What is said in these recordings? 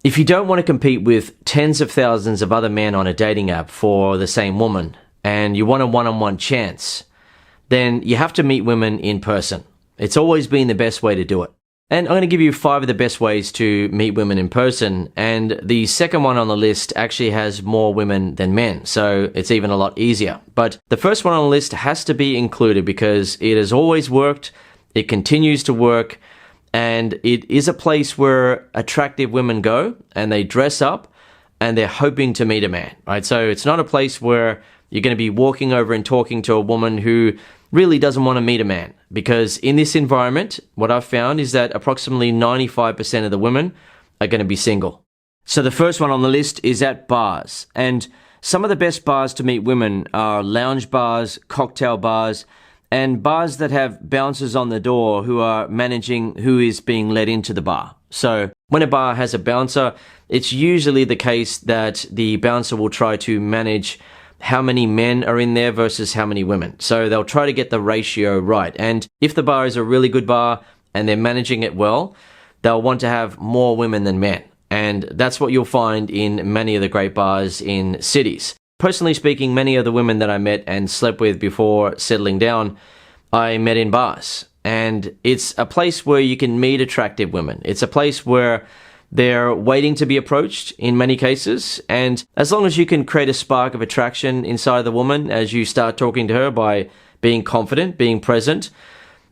If you don't want to compete with tens of thousands of other men on a dating app for the same woman, and you want a one-on-one chance, then you have to meet women in person. It's always been the best way to do it. And I'm going to give you 5 of the best ways to meet women in person, and the second one on the list actually has more women than men, so it's even a lot easier. But the first one on the list has to be included because it has always worked, it continues to work, and it is a place where attractive women go and they dress up and they're hoping to meet a man, right? So it's not a place where you're going to be walking over and talking to a woman who really doesn't want to meet a man, because in this environment, what I've found is that approximately 95% of the women are going to be single. So the first one on the list is at bars, and some of the best bars to meet women are lounge bars, cocktail bars, and bars that have bouncers on the door who are managing who is being let into the bar. So when a bar has a bouncer, it's usually the case that the bouncer will try to manage how many men are in there versus how many women. So they'll try to get the ratio right. And if the bar is a really good bar and they're managing it well, they'll want to have more women than men. And that's what you'll find in many of the great bars in cities. Personally speaking, many of the women that I met and slept with before settling down, I met in bars. And it's a place where you can meet attractive women. It's a place where they're waiting to be approached in many cases, and as long as you can create a spark of attraction inside the woman as you start talking to her by being confident, being present,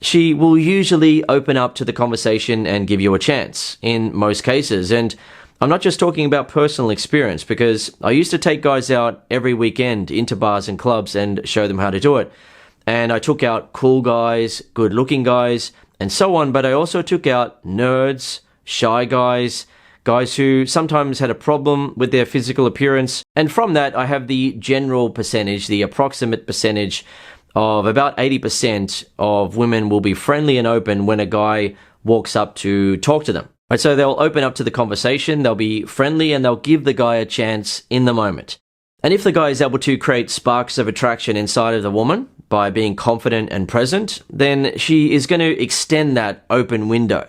she will usually open up to the conversation and give you a chance in most cases. And I'm not just talking about personal experience, because I used to take guys out every weekend into bars and clubs and show them how to do it. And I took out cool guys, good-looking guys, and so on, but I also took out nerds, shy guys, guys who sometimes had a problem with their physical appearance. And from that, I have the general percentage, the approximate percentage of about 80% of women will be friendly and open when a guy walks up to talk to them. Right, so they'll open up to the conversation, they'll be friendly, and they'll give the guy a chance in the moment. And if the guy is able to create sparks of attraction inside of the woman by being confident and present, then she is going to extend that open window.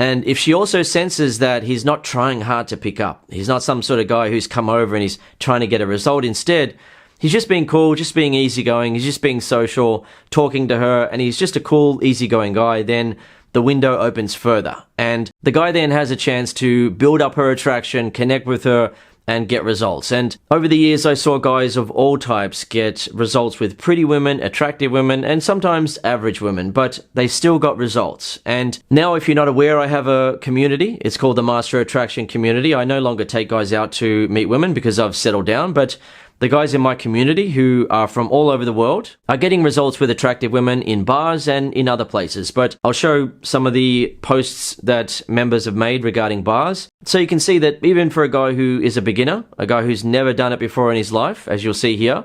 And if she also senses that he's not trying hard to pick up, he's not some sort of guy who's come over and he's trying to get a result. Instead, he's just being cool, just being easygoing, he's just being social, talking to her, and he's just a cool, easygoing guy, then the window opens further. And the guy then has a chance to build up her attraction, connect with her, and get results. And over the years, I saw guys of all types get results with pretty women, attractive women, and sometimes average women, but they still got results. And now, if you're not aware, I have a community. It's called the Master Attraction Community. I no longer take guys out to meet women because I've settled down, but the guys in my community who are from all over the world are getting results with attractive women in bars and in other places. But I'll show some of the posts that members have made regarding bars. So you can see that even for a guy who is a beginner, a guy who's never done it before in his life, as you'll see here,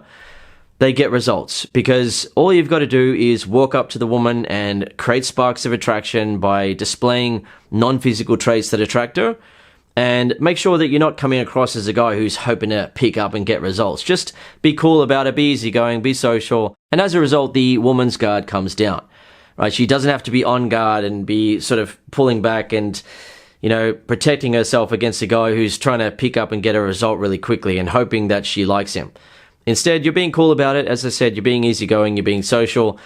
they get results because all you've got to do is walk up to the woman and create sparks of attraction by displaying non-physical traits that attract her. And make sure that you're not coming across as a guy who's hoping to pick up and get results. Just be cool about it, be easygoing, be social. And as a result, the woman's guard comes down, right? She doesn't have to be on guard and be sort of pulling back and, protecting herself against a guy who's trying to pick up and get a result really quickly and hoping that she likes him. Instead, you're being cool about it. As I said, you're being easygoing, you're being social.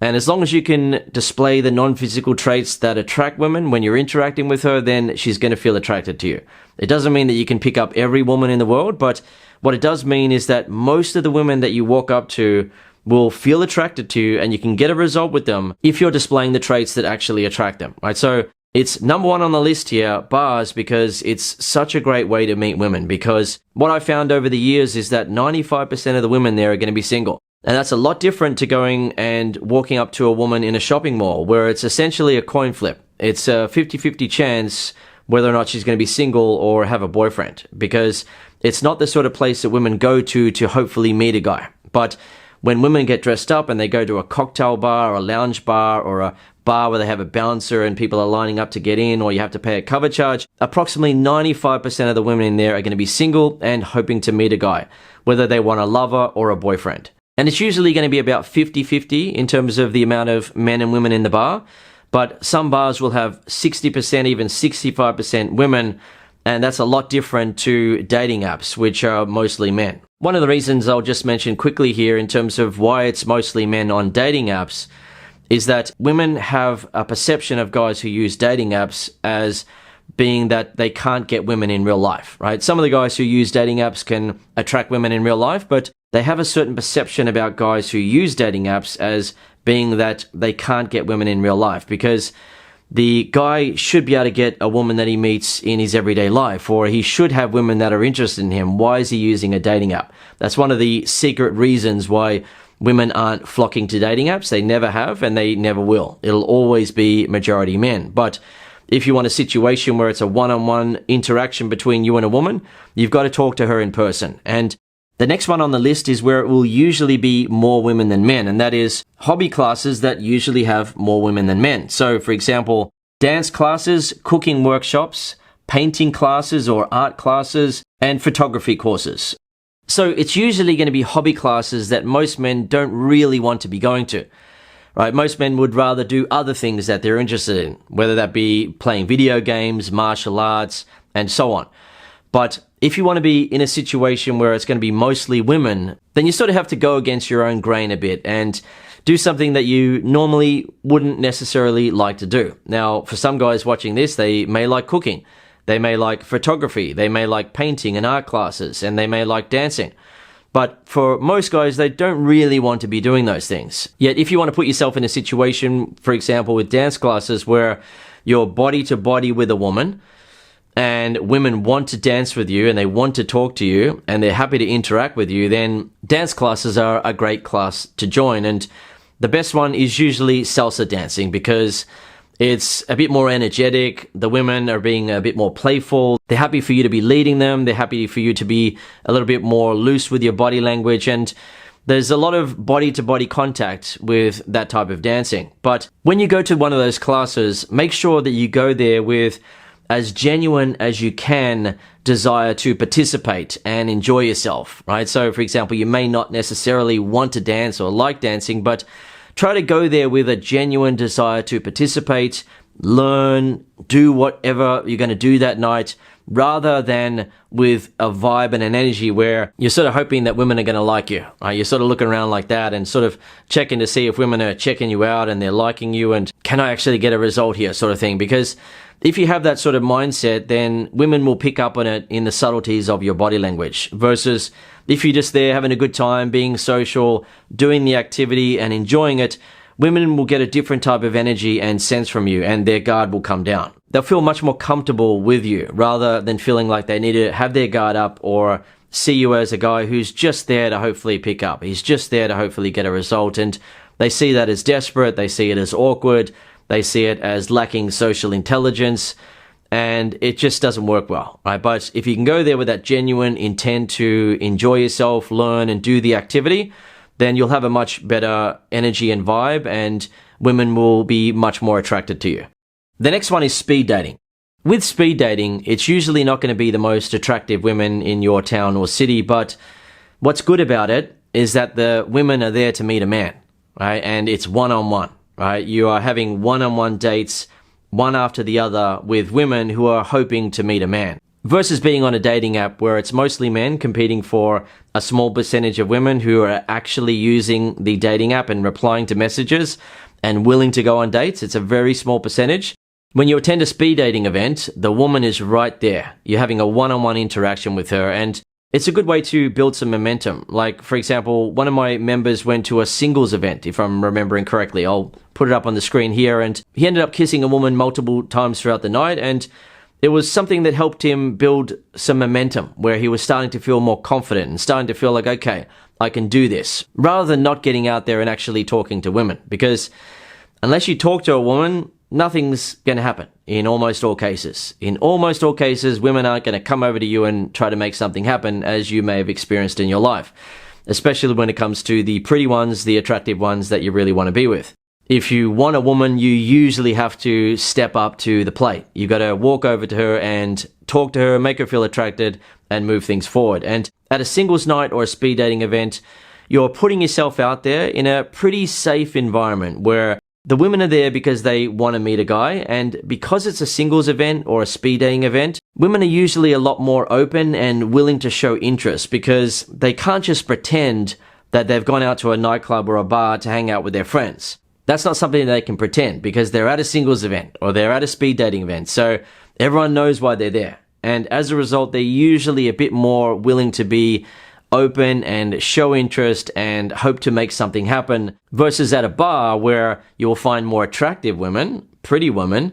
And as long as you can display the non-physical traits that attract women when you're interacting with her, then she's going to feel attracted to you. It doesn't mean that you can pick up every woman in the world, but what it does mean is that most of the women that you walk up to will feel attracted to you, and you can get a result with them if you're displaying the traits that actually attract them, right? So it's number 1 on the list here, bars, because it's such a great way to meet women, because what I found over the years is that 95% of the women there are going to be single. And that's a lot different to going and walking up to a woman in a shopping mall where it's essentially a coin flip. It's a 50-50 chance whether or not she's going to be single or have a boyfriend, because it's not the sort of place that women go to hopefully meet a guy. But when women get dressed up and they go to a cocktail bar or a lounge bar or a bar where they have a bouncer and people are lining up to get in, or you have to pay a cover charge, approximately 95% of the women in there are going to be single and hoping to meet a guy, whether they want a lover or a boyfriend. And it's usually going to be about 50-50 in terms of the amount of men and women in the bar. But some bars will have 60%, even 65% women, And that's a lot different to dating apps, which are mostly men. One of the reasons I'll just mention quickly here in terms of why it's mostly men on dating apps is that women have a perception of guys who use dating apps as being that they can't get women in real life, right? Some of the guys who use dating apps can attract women in real life, but they have a certain perception about guys who use dating apps as being that they can't get women in real life because the guy should be able to get a woman that he meets in his everyday life, or he should have women that are interested in him. Why is he using a dating app? That's one of the secret reasons why women aren't flocking to dating apps. They never have, and they never will. It'll always be majority men. But if you want a situation where it's a one-on-one interaction between you and a woman, you've got to talk to her in person. And the next one on the list is where it will usually be more women than men, and that is hobby classes that usually have more women than men. So, for example, dance classes, cooking workshops, painting classes or art classes, and photography courses. So it's usually going to be hobby classes that most men don't really want to be going to. Right? Most men would rather do other things that they're interested in, whether that be playing video games, martial arts, and so on. But if you want to be in a situation where it's going to be mostly women, then you sort of have to go against your own grain a bit and do something that you normally wouldn't necessarily like to do. Now, for some guys watching this, they may like cooking. They may like photography. They may like painting and art classes, and they may like dancing. But for most guys, they don't really want to be doing those things. Yet if you want to put yourself in a situation, for example, with dance classes where you're body to body with a woman, and women want to dance with you and they want to talk to you and they're happy to interact with you, then dance classes are a great class to join. And the best one is usually salsa dancing because it's a bit more energetic. The women are being a bit more playful. They're happy for you to be leading them. They're happy for you to be a little bit more loose with your body language. And there's a lot of body-to-body contact with that type of dancing. But when you go to one of those classes, make sure that you go there with as genuine as you can desire to participate and enjoy yourself, right? So, for example, you may not necessarily want to dance or like dancing, but try to go there with a genuine desire to participate, learn, do whatever you're going to do that night, rather than with a vibe and an energy where you're sort of hoping that women are going to like you, right? You're sort of looking around like that and sort of checking to see if women are checking you out and they're liking you and can I actually get a result here sort of thing. Because if you have that sort of mindset, then women will pick up on it in the subtleties of your body language versus if you're just there having a good time, being social, doing the activity and enjoying it, women will get a different type of energy and sense from you and their guard will come down. They'll feel much more comfortable with you rather than feeling like they need to have their guard up or see you as a guy who's just there to hopefully pick up. He's just there to hopefully get a result, and they see that as desperate, they see it as awkward, they see it as lacking social intelligence, and it just doesn't work well, right? But if you can go there with that genuine intent to enjoy yourself, learn, and do the activity, then you'll have a much better energy and vibe, and women will be much more attracted to you. The next one is speed dating. With speed dating, it's usually not going to be the most attractive women in your town or city, but what's good about it is that the women are there to meet a man, right? And it's one-on-one, right? You are having one-on-one dates, one after the other, with women who are hoping to meet a man. Versus being on a dating app where it's mostly men competing for a small percentage of women who are actually using the dating app and replying to messages and willing to go on dates. It's a very small percentage. When you attend a speed dating event, the woman is right there. You're having a one-on-one interaction with her, and it's a good way to build some momentum. Like, for example, one of my members went to a singles event, if I'm remembering correctly. I'll put it up on the screen here, and he ended up kissing a woman multiple times throughout the night, and it was something that helped him build some momentum where he was starting to feel more confident and starting to feel like, okay, I can do this, rather than not getting out there and actually talking to women. Because unless you talk to a woman, nothing's going to happen in almost all cases. In almost all cases, women aren't going to come over to you and try to make something happen, as you may have experienced in your life, especially when it comes to the pretty ones, the attractive ones that you really want to be with. If you want a woman, you usually have to step up to the plate. You've got to walk over to her and talk to her, make her feel attracted, and move things forward. And at a singles night or a speed dating event, you're putting yourself out there in a pretty safe environment where The women are there because they want to meet a guy, and because it's a singles event or a speed dating event, women are usually a lot more open and willing to show interest because they can't just pretend that they've gone out to a nightclub or a bar to hang out with their friends. That's not something they can pretend because they're at a singles event or they're at a speed dating event, so everyone knows why they're there. And as a result, they're usually a bit more willing to be open and show interest and hope to make something happen versus at a bar where you will find more attractive women, pretty women.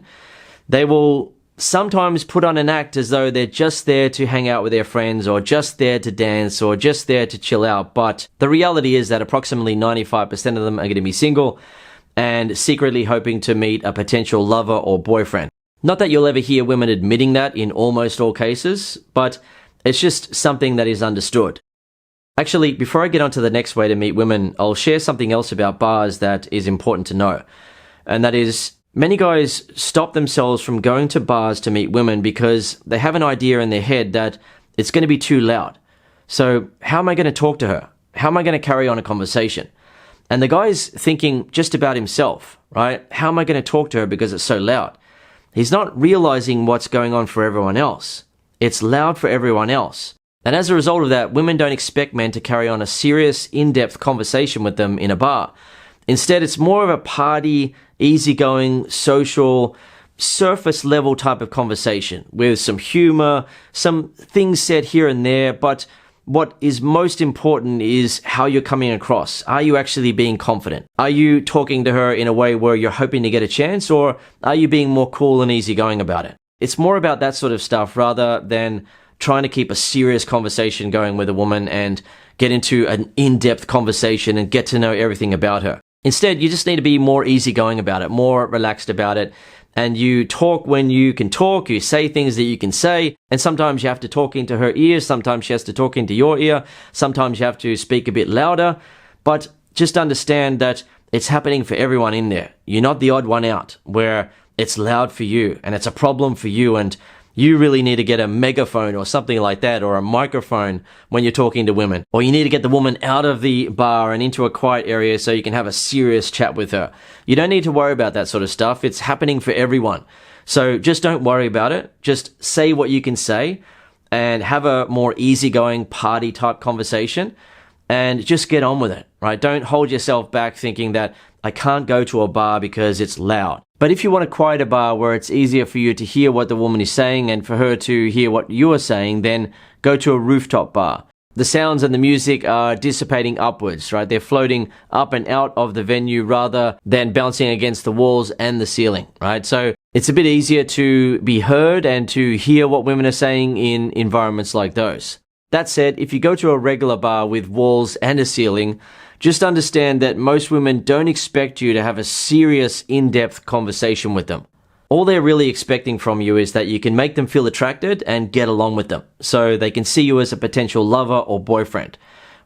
They will sometimes put on an act as though they're just there to hang out with their friends or just there to dance or just there to chill out. But the reality is that approximately 95% of them are going to be single and secretly hoping to meet a potential lover or boyfriend. Not that you'll ever hear women admitting that in almost all cases, but it's just something that is understood. Actually, before I get on to the next way to meet women, I'll share something else about bars that is important to know. And that is, many guys stop themselves from going to bars to meet women because they have an idea in their head that it's going to be too loud. So how am I going to talk to her? How am I going to carry on a conversation? And the guy's thinking just about himself, right? How am I going to talk to her because it's so loud? He's not realizing what's going on for everyone else. It's loud for everyone else. And as a result of that, women don't expect men to carry on a serious, in-depth conversation with them in a bar. Instead, it's more of a party, easygoing, social, surface-level type of conversation with some humor, some things said here and there, but what is most important is how you're coming across. Are you actually being confident? Are you talking to her in a way where you're hoping to get a chance, or are you being more cool and easygoing about it? It's more about that sort of stuff rather than trying to keep a serious conversation going with a woman and get into an in-depth conversation and get to know everything about her. Instead, you just need to be more easygoing about it, more relaxed about it, and you talk when you can talk, you say things that you can say, and sometimes you have to talk into her ear, sometimes she has to talk into your ear, sometimes you have to speak a bit louder, but just understand that it's happening for everyone in there. You're not the odd one out where it's loud for you and it's a problem for you and you really need to get a megaphone or something like that, or a microphone when you're talking to women. Or you need to get the woman out of the bar and into a quiet area so you can have a serious chat with her. You don't need to worry about that sort of stuff. It's happening for everyone. So just don't worry about it. Just say what you can say and have a more easygoing party type conversation and just get on with it, right? Don't hold yourself back thinking that I can't go to a bar because it's loud. But if you want a quieter bar where it's easier for you to hear what the woman is saying and for her to hear what you are saying, then go to a rooftop bar. The sounds and the music are dissipating upwards, right? They're floating up and out of the venue rather than bouncing against the walls and the ceiling, right? So it's a bit easier to be heard and to hear what women are saying in environments like those. That said, if you go to a regular bar with walls and a ceiling, just understand that most women don't expect you to have a serious, in-depth conversation with them. All they're really expecting from you is that you can make them feel attracted and get along with them, so they can see you as a potential lover or boyfriend.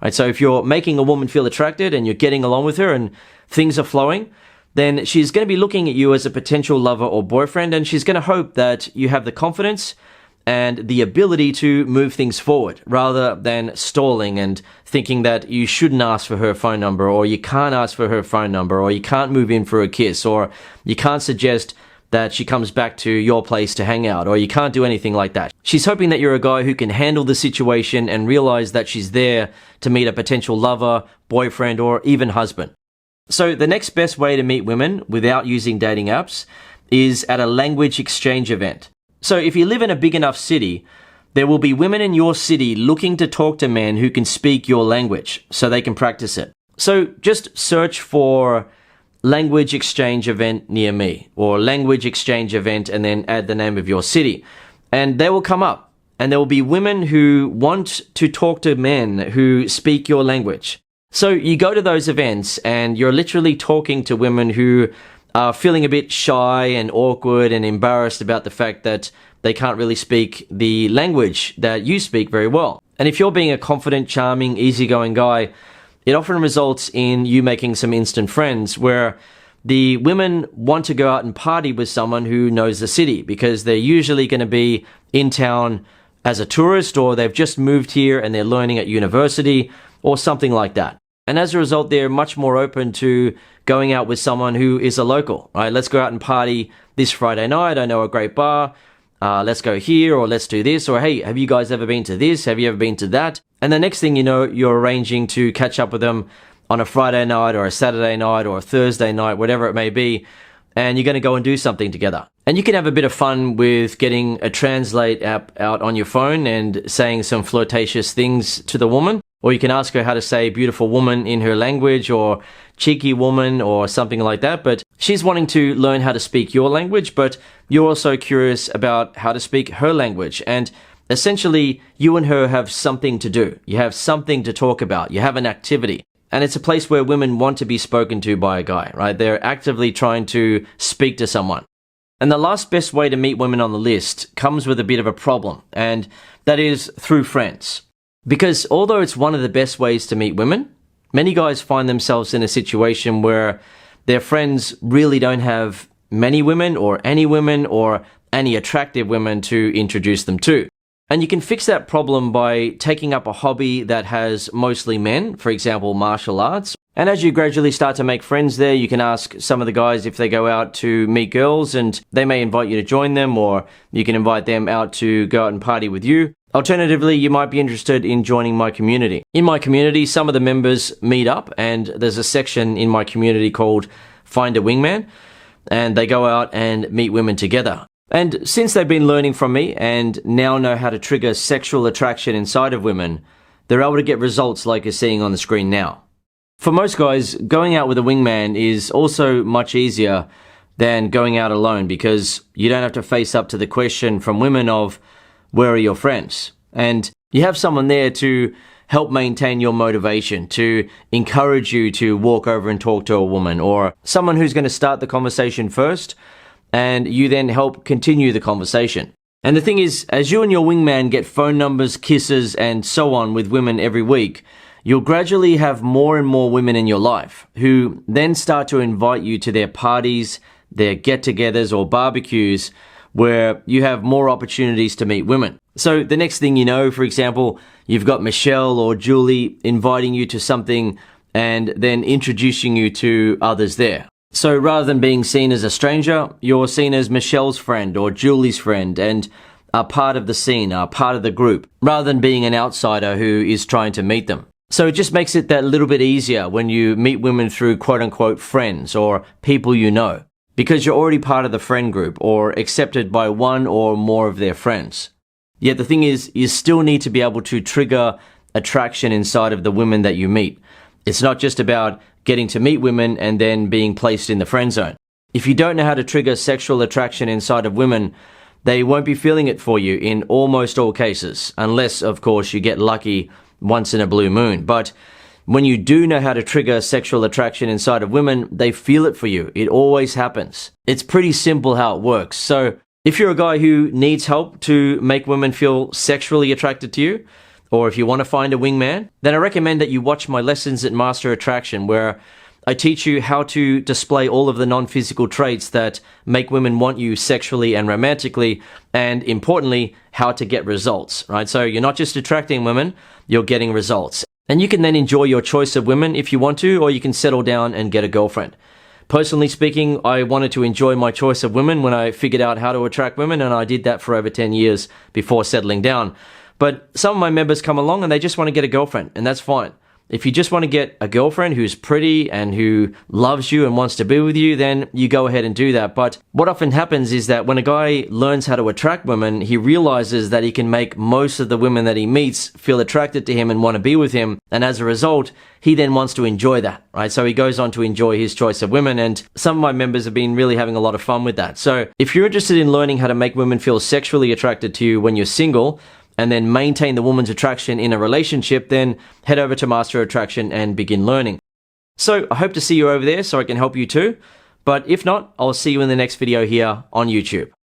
Right, so if you're making a woman feel attracted and you're getting along with her and things are flowing, then she's going to be looking at you as a potential lover or boyfriend, and she's going to hope that you have the confidence and the ability to move things forward rather than stalling and thinking that you shouldn't ask for her phone number, or you can't ask for her phone number, or you can't move in for a kiss, or you can't suggest that she comes back to your place to hang out, or you can't do anything like that. She's hoping that you're a guy who can handle the situation and realize that she's there to meet a potential lover, boyfriend, or even husband. So the next best way to meet women without using dating apps is at a language exchange event. So if you live in a big enough city, there will be women in your city looking to talk to men who can speak your language so they can practice it. So just search for language exchange event near me, or language exchange event, and then add the name of your city. And they will come up, and there will be women who want to talk to men who speak your language. So you go to those events and you're literally talking to women who are feeling a bit shy and awkward and embarrassed about the fact that they can't really speak the language that you speak very well. And if you're being a confident, charming, easygoing guy, it often results in you making some instant friends where the women want to go out and party with someone who knows the city, because they're usually going to be in town as a tourist, or they've just moved here and they're learning at university or something like that. And as a result, they're much more open to going out with someone who is a local, right? Let's go out and party this Friday night. I know a great bar. Let's go here, or let's do this, or hey, have you guys ever been to this? Have you ever been to that? And the next thing you know, you're arranging to catch up with them on a Friday night or a Saturday night or a Thursday night, whatever it may be, and you're going to go and do something together. And you can have a bit of fun with getting a Translate app out on your phone and saying some flirtatious things to the woman. Or you can ask her how to say beautiful woman in her language, or cheeky woman, or something like that. But she's wanting to learn how to speak your language, but you're also curious about how to speak her language. And essentially, you and her have something to do. You have something to talk about. You have an activity. And it's a place where women want to be spoken to by a guy, right? They're actively trying to speak to someone. And the last best way to meet women on the list comes with a bit of a problem, and that is through friends. Because although it's one of the best ways to meet women, many guys find themselves in a situation where their friends really don't have many women or any attractive women to introduce them to. And you can fix that problem by taking up a hobby that has mostly men, for example, martial arts. And as you gradually start to make friends there, you can ask some of the guys if they go out to meet girls, and they may invite you to join them, or you can invite them out to go out and party with you. Alternatively, you might be interested in joining my community. In my community, some of the members meet up, and there's a section in my community called Find a Wingman, and they go out and meet women together. And since they've been learning from me and now know how to trigger sexual attraction inside of women, they're able to get results like you're seeing on the screen now. For most guys, going out with a wingman is also much easier than going out alone, because you don't have to face up to the question from women of, where are your friends? And you have someone there to help maintain your motivation, to encourage you to walk over and talk to a woman, or someone who's going to start the conversation first, and you then help continue the conversation. And the thing is, as you and your wingman get phone numbers, kisses, and so on with women every week, you'll gradually have more and more women in your life who then start to invite you to their parties, their get-togethers or barbecues, where you have more opportunities to meet women. So the next thing you know, for example, you've got Michelle or Julie inviting you to something and then introducing you to others there. So rather than being seen as a stranger, you're seen as Michelle's friend or Julie's friend and are part of the scene, are part of the group, rather than being an outsider who is trying to meet them. So it just makes it that little bit easier when you meet women through quote-unquote friends or people you know, because you're already part of the friend group or accepted by one or more of their friends. Yet the thing is, you still need to be able to trigger attraction inside of the women that you meet. It's not just about getting to meet women and then being placed in the friend zone. If you don't know how to trigger sexual attraction inside of women, they won't be feeling it for you in almost all cases, unless, of course, you get lucky once in a blue moon. But when you do know how to trigger sexual attraction inside of women, they feel it for you. It always happens. It's pretty simple how it works. So if you're a guy who needs help to make women feel sexually attracted to you, or if you want to find a wingman, then I recommend that you watch my lessons at Master Attraction, where I teach you how to display all of the non-physical traits that make women want you sexually and romantically, and importantly, how to get results, right? So you're not just attracting women, you're getting results. And you can then enjoy your choice of women if you want to, or you can settle down and get a girlfriend. Personally speaking, I wanted to enjoy my choice of women when I figured out how to attract women, and I did that for over 10 years before settling down. But some of my members come along and they just want to get a girlfriend, and that's fine. If you just want to get a girlfriend who's pretty and who loves you and wants to be with you, then you go ahead and do that. But what often happens is that when a guy learns how to attract women, he realizes that he can make most of the women that he meets feel attracted to him and want to be with him. And as a result, he then wants to enjoy that, right? So he goes on to enjoy his choice of women, and some of my members have been really having a lot of fun with that. So if you're interested in learning how to make women feel sexually attracted to you when you're single, and then maintain the woman's attraction in a relationship, then head over to Master Attraction and begin learning. So I hope to see you over there so I can help you too. But if not, I'll see you in the next video here on YouTube.